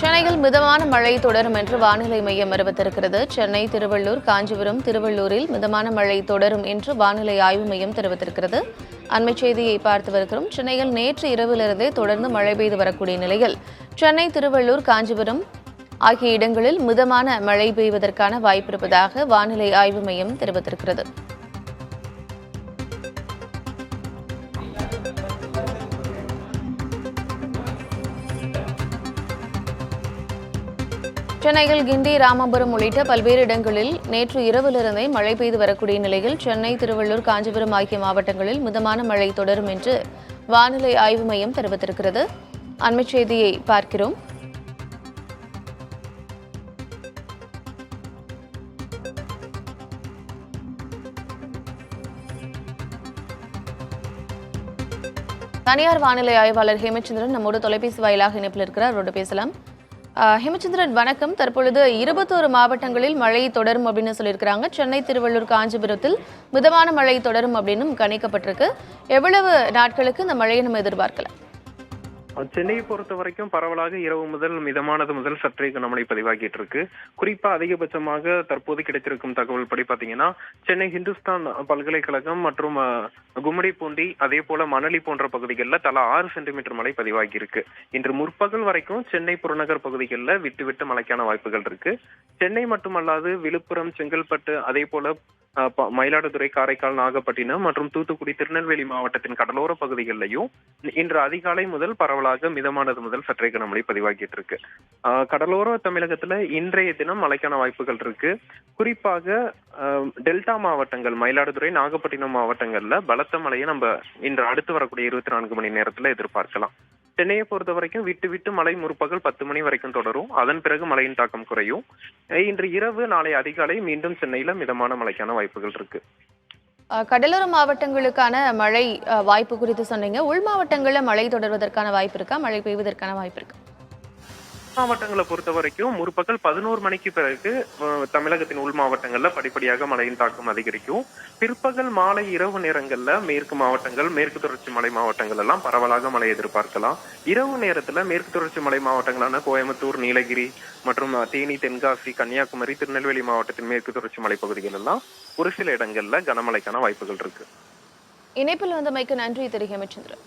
சென்னையில் மிதமான மழை தொடரும் என்று வானிலை மையம் அறிவித்திருக்கிறது. சென்னை, திருவள்ளூர், காஞ்சிபுரம், திருவள்ளூரில் மிதமான மழை தொடரும் என்று வானிலை ஆய்வு மையம் தெரிவித்திருக்கிறது. அண்மைச் செய்தியை பார்த்து வருகிறோம். சென்னையில் நேற்று இரவிலிருந்தே தொடர்ந்து மழை பெய்து வரக்கூடிய நிலையில் சென்னை, திருவள்ளூர், காஞ்சிபுரம் ஆகிய இடங்களில் மிதமான மழை பெய்வதற்கான வாய்ப்பிருப்பதாக வானிலை ஆய்வு மையம் தெரிவித்திருக்கிறது. சென்னையில் கிண்டி, ராமபுரம் உள்ளிட்ட பல்வேறு இடங்களில் நேற்று இரவிலிருந்தே மழை பெய்து வரக்கூடிய நிலையில் சென்னை, திருவள்ளூர், காஞ்சிபுரம் ஆகிய மாவட்டங்களில் மிதமான மழை தொடரும் என்று வானிலை ஆய்வு மையம் தெரிவித்திருக்கிறது. அண்மைச் செய்தியை பார்க்கிறோம். தனியார் வானிலை ஆய்வாளர் ஹேமச்சந்திரன் நம்மோடு தொலைபேசி வாயிலாக இணைப்பில் இருக்கிறார். அவரோடு பேசலாம். ஹேமச்சந்திரன், வணக்கம். தற்பொழுது 21 மாவட்டங்களில் மழை தொடரும் அப்படின்னு சொல்லியிருக்கிறாங்க. சென்னை, திருவள்ளூர், காஞ்சிபுரத்தில் மிதமான மழை தொடரும் அப்படின்னு கணிக்கப்பட்டிருக்கு. எவ்வளவு நாட்களுக்கு இந்த மழையை நம்ம எதிர்பார்க்கலாம்? சென்னையை பொறுத்த வரைக்கும் பரவலாக இரவு முதல் மிதமானது முதல் சற்றே கனமழை பதிவாகிட்டு இருக்கு. குறிப்பா அதிகபட்சமாக தற்போது கிடைத்திருக்கும் தகவல் படி பாத்தீங்கன்னா, சென்னை ஹிந்துஸ்தான் பல்கலைக்கழகம் மற்றும் கும்மிடிப்பூண்டி அதே போல மணலி போன்ற பகுதிகளில் தலா 6 சென்டிமீட்டர் மழை பதிவாகி இருக்கு. இன்று முற்பகல் வரைக்கும் சென்னை புறநகர் பகுதிகளில் விட்டு விட்டு மழைக்கான வாய்ப்புகள் இருக்கு. சென்னை மட்டுமல்லாது விழுப்புரம், செங்கல்பட்டு அதே போல மயிலாடுதுறை, காரைக்கால், நாகப்பட்டினம் மற்றும் தூத்துக்குடி, திருநெல்வேலி மாவட்டத்தின் கடலோர பகுதிகளிலையும் இன்று அதிகாலை முதல் பரவலாக மிதமானது முதல் சற்றே கனமழை பதிவாகிட்டு இருக்கு. கடலோர தமிழகத்துல இன்றைய தினம் மழைக்கான வாய்ப்புகள் இருக்கு. குறிப்பாக டெல்டா மாவட்டங்கள், மயிலாடுதுறை, நாகப்பட்டினம் மாவட்டங்கள்ல பலத்த மழையை நம்ம இன்று அடுத்து வரக்கூடிய 24 மணி நேரத்துல எதிர்பார்க்கலாம். சென்னையை பொறுத்த வரைக்கும் விட்டு விட்டு மழை முற்பகல் 10 மணி வரைக்கும் தொடரும். அதன் பிறகு மழையின் தாக்கம் குறையும். இன்று இரவு, நாளை அதிகாலை மீண்டும் சென்னையில மிதமான மழைக்கான வாய்ப்புகள் இருக்கு. கடலோர மாவட்டங்களுக்கான மழை வாய்ப்பு குறித்து சொன்னீங்க. உள் மாவட்டங்களில் மழை தொடர்வதற்கான வாய்ப்பு இருக்கா? மழை பெய்வதற்கான வாய்ப்பு இருக்கா? மாவட்டங்களை பொறுத்த வரைக்கும் முற்பகல் 11 மணிக்கு பிறகு தமிழகத்தின் உள் மாவட்டங்கள்ல படிப்படியாக மழையின் தாக்கம் அதிகரிக்கும். பிற்பகல், மாலை, இரவு நேரங்கள்ல மேற்கு மாவட்டங்கள், மேற்கு தொடர்ச்சி மலை மாவட்டங்கள் எல்லாம் பரவலாக மழை எதிர்பார்க்கலாம். இரவு நேரத்துல மேற்கு தொடர்ச்சி மலை மாவட்டங்களான கோயம்புத்தூர், நீலகிரி மற்றும் தேனி, தென்காசி, கன்னியாகுமரி, திருநெல்வேலி மாவட்டத்தின் மேற்கு தொடர்ச்சி மலைப்பகுதிகள் எல்லாம் ஒரு சில இடங்கள்ல கனமழைக்கான வாய்ப்புகள் இருக்கு. இணைப்பில் வந்தமைக்கு நன்றி திரு ஹேமச்சந்திரன்.